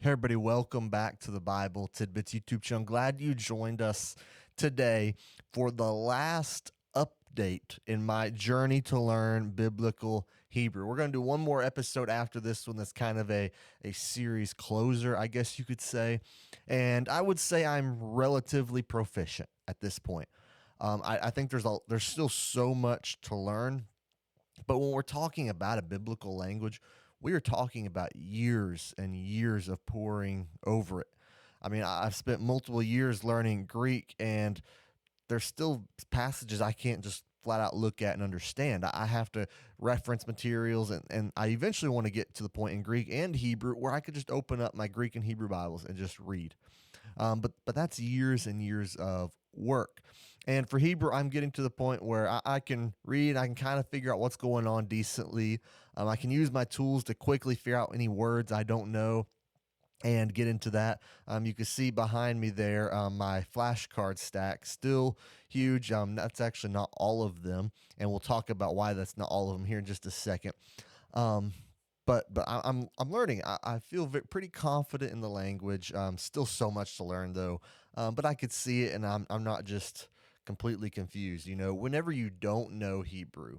Hey, everybody, welcome back to the Bible Tidbits YouTube channel. Glad you joined us today for the last update in my journey to learn biblical Hebrew. We're going to do one more episode after this one that's kind of a series closer, I guess you could say. And I would say I'm relatively proficient at this point. I think there's still so much to learn, but when we're talking about a biblical language, we are talking about years and years of poring over it. I mean, I've spent multiple years learning Greek, and there's still passages I can't just flat out look at and understand. I have to reference materials, and I eventually want to get to the point in Greek and Hebrew where I could just open up my Greek and Hebrew Bibles and just read. But that's years and years of work. And for Hebrew, I'm getting to the point where I can read, I can kind of figure out what's going on decently. I can use my tools to quickly figure out any words I don't know and get into that. You can see behind me there my flashcard stack, still huge. That's actually not all of them, and we'll talk about why that's not all of them here in just a second. Um, but I'm learning. I feel pretty confident in the language. Still so much to learn though. But I could see it, and I'm not just completely confused. You know, whenever you don't know Hebrew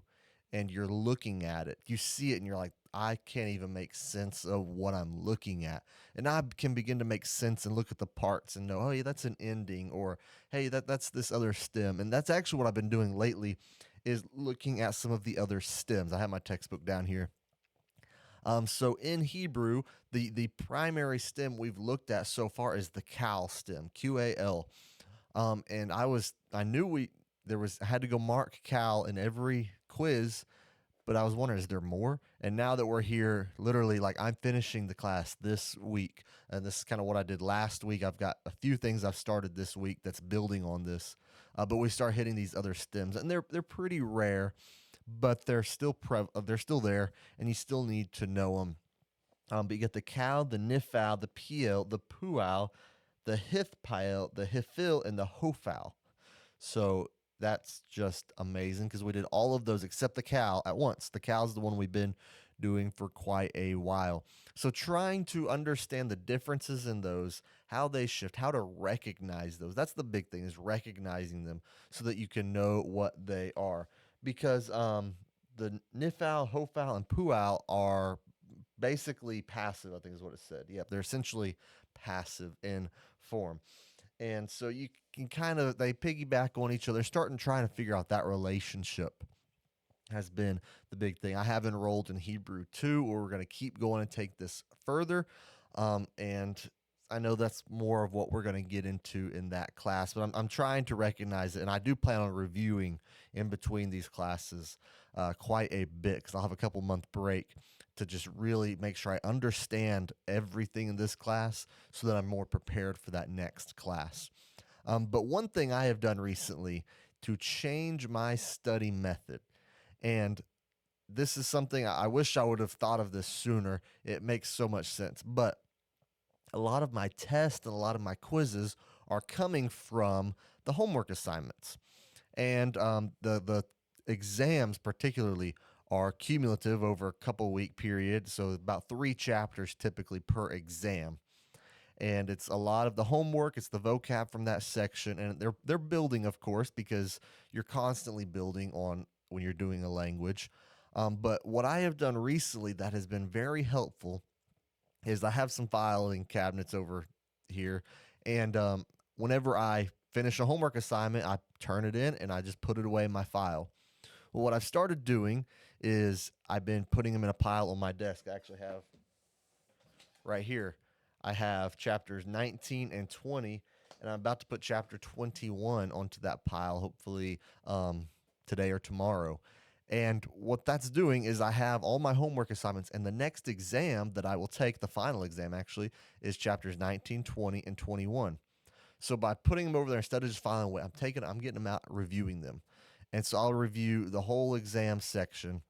and you're looking at it, you see it and you're like, I can't even make sense of what I'm looking at. And I can begin to make sense and look at the parts and know, oh yeah, that's an ending, or hey, that's this other stem. And that's actually what I've been doing lately, is looking at some of the other stems. I have my textbook down here. So in Hebrew, the primary stem we've looked at so far is the Qal stem, Qal. And I knew I had to go mark Qal in every quiz, but I was wondering, is there more? And now that we're here, literally, like, I'm finishing the class this week, and this is kind of what I did last week. I've got a few things I've started this week that's building on this, but we start hitting these other stems, and they're pretty rare, but they're still there, and you still need to know them. But you get the cow, the nifal, the piel, the pual, the hithpael, the hifil, and the hofal. So that's just amazing because we did all of those except the cow at once. The cow is the one we've been doing for quite a while. So trying to understand the differences in those, how they shift, how to recognize those. That's the big thing, is recognizing them so that you can know what they are. Because the nifal, hofal, and pual are basically passive, I think is what it said. Yep, they're essentially passive in form. And so you can they piggyback on each other, starting trying to figure out that relationship has been the big thing. I have enrolled in Hebrew 2, where we're going to keep going and take this further. And I know that's more of what we're going to get into in that class, but I'm trying to recognize it. And I do plan on reviewing in between these classes quite a bit, because I'll have a couple month break to just really make sure I understand everything in this class so that I'm more prepared for that next class. But one thing I have done recently to change my study method, and this is something I wish I would have thought of this sooner. It makes so much sense. But a lot of my tests and a lot of my quizzes are coming from the homework assignments. And the exams, particularly, are cumulative over a couple week period. So about 3 chapters typically per exam. And it's a lot of the homework, it's the vocab from that section, and they're building, of course, because you're constantly building on when you're doing a language. But what I have done recently that has been very helpful is I have some filing cabinets over here, and whenever I finish a homework assignment, I turn it in and I just put it away in my file. Well, what I've started doing is I've been putting them in a pile on my desk. I actually have right here, I have chapters 19 and 20, and I'm about to put chapter 21 onto that pile, hopefully today or tomorrow. And what that's doing is I have all my homework assignments, and the next exam that I will take, the final exam actually, is chapters 19, 20, and 21. So by putting them over there instead of just filing away, I'm getting them out, reviewing them. And so I'll review the whole exam section.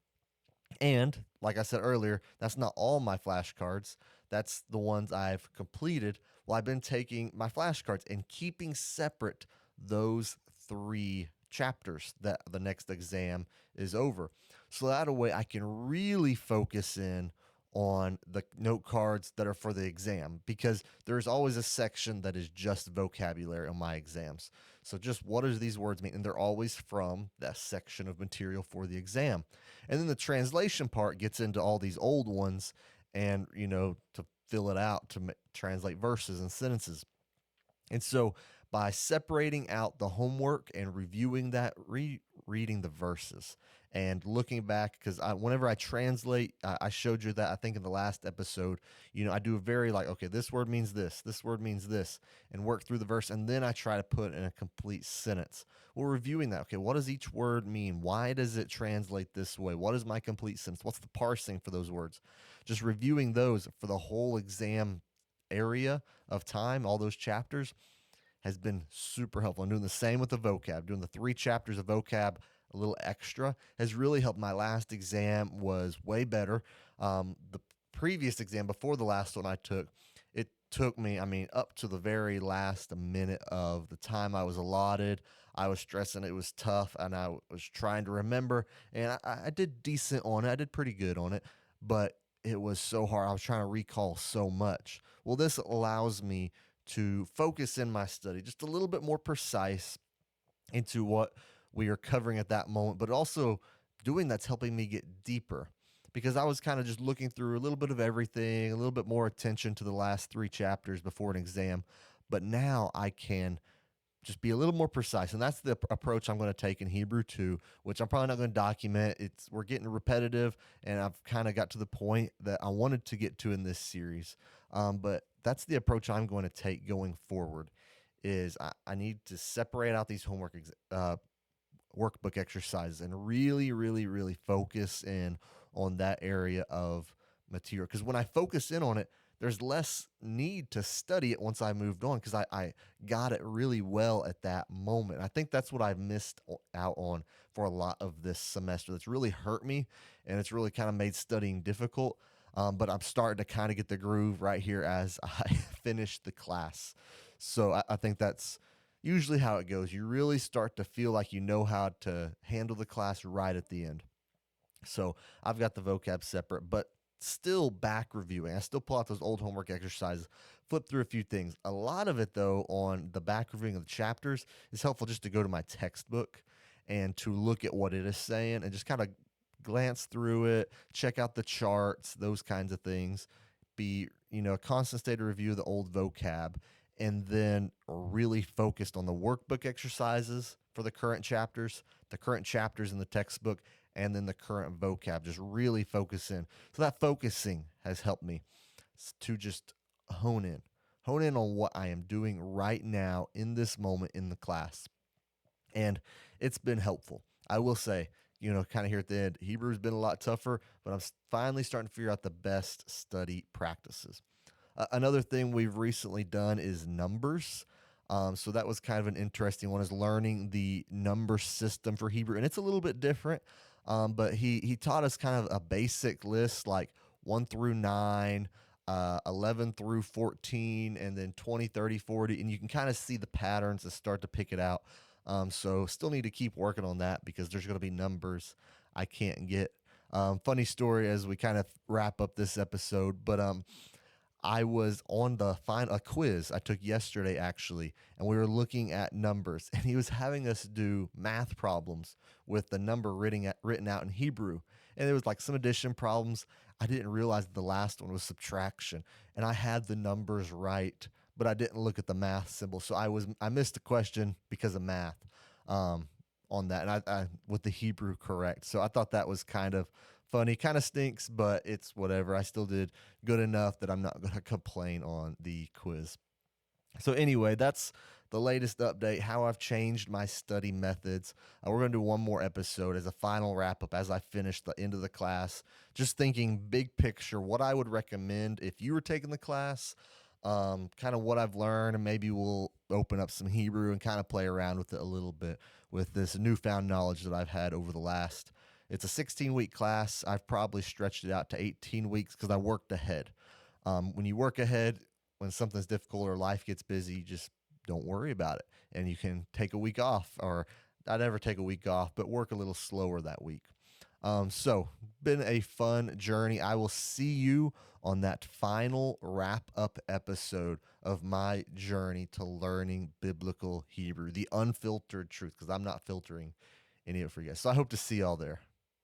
And like I said earlier, that's not all my flashcards. That's the ones I've completed. Well, I've been taking my flashcards and keeping separate those 3 chapters that the next exam is over. So that way I can really focus in on the note cards that are for the exam, because there's always a section that is just vocabulary on my exams. So just what does these words mean? And they're always from that section of material for the exam. And then the translation part gets into all these old ones and, to fill it out to translate verses and sentences. And so by separating out the homework and reviewing that, reading the verses and looking back, because whenever I translate, I showed you that I think in the last episode, I do a very like, okay, this word means this word means this, and work through the verse. And then I try to put in a complete sentence. We're reviewing that. Okay, what does each word mean? Why does it translate this way? What is my complete sentence? What's the parsing for those words? Just reviewing those for the whole exam area of time, all those chapters, has been super helpful. I'm doing the same with the vocab. Doing the 3 chapters of vocab a little extra has really helped. My last exam was way better. The previous exam before the last one I took, it took me, up to the very last minute of the time I was allotted. I was stressing. It was tough, and I was trying to remember, and I did decent on it. I did pretty good on it, but it was so hard. I was trying to recall so much. Well, this allows me to focus in my study just a little bit more precise into what we are covering at that moment, but also doing that's helping me get deeper, because I was kind of just looking through a little bit of everything, a little bit more attention to the last 3 chapters before an exam. But now I can just be a little more precise. And that's the approach I'm going to take in Hebrew 2, which I'm probably not going to document. We're getting repetitive, and I've kind of got to the point that I wanted to get to in this series. But that's the approach I'm going to take going forward. Is I need to separate out these workbook exercises and really, really, really focus in on that area of material. Because when I focus in on it, there's less need to study it once I moved on, because I got it really well at that moment. I think that's what I've missed out on for a lot of this semester. That's really hurt me, and it's really kind of made studying difficult. But I'm starting to kind of get the groove right here as I finish the class. So I think that's usually how it goes. You really start to feel like you know how to handle the class right at the end. So I've got the vocab separate, but still back reviewing. I still pull out those old homework exercises, flip through a few things. A lot of it, though, on the back reviewing of the chapters is helpful just to go to my textbook and to look at what it is saying and just kind of glance through it, check out the charts, those kinds of things. Be, a constant state of review of the old vocab, and then really focused on the workbook exercises for the current chapters in the textbook, and then the current vocab. Just really focus in. So that focusing has helped me to just hone in on what I am doing right now in this moment in the class. And it's been helpful. I will say, kind of here at the end, Hebrew's been a lot tougher, but I'm finally starting to figure out the best study practices. Another thing we've recently done is numbers. So that was kind of an interesting one, is learning the number system for Hebrew. And it's a little bit different, but he taught us kind of a basic list, like 1 through 9, 11 through 14, and then 20, 30, 40. And you can kind of see the patterns and start to pick it out. So still need to keep working on that, because there's going to be numbers I can't get. Funny story as we kind of wrap up this episode, but I was on a quiz I took yesterday, actually, and we were looking at numbers, and he was having us do math problems with the number written out in Hebrew. And there was like some addition problems. I didn't realize that the last one was subtraction, and I had the numbers right, but I didn't look at the math symbol. So I missed a question because of math on that, and I with the Hebrew correct. So I thought that was kind of funny. Kind of stinks, but it's whatever. I still did good enough that I'm not going to complain on the quiz. So anyway, that's the latest update, how I've changed my study methods. We're going to do one more episode as a final wrap up as I finish the end of the class. Just thinking big picture, what I would recommend if you were taking the class, kind of what I've learned, and maybe we'll open up some Hebrew and kind of play around with it a little bit with this newfound knowledge that I've had over the last. It's a 16-week class. I've probably stretched it out to 18 weeks because I worked ahead. When you work ahead, when something's difficult or life gets busy, just don't worry about it. And you can take a week off, or not ever take a week off, but work a little slower that week. So, been a fun journey. I will see you on that final wrap up episode of my journey to learning biblical Hebrew, the unfiltered truth, because I'm not filtering any of it for you guys. So, I hope to see y'all there.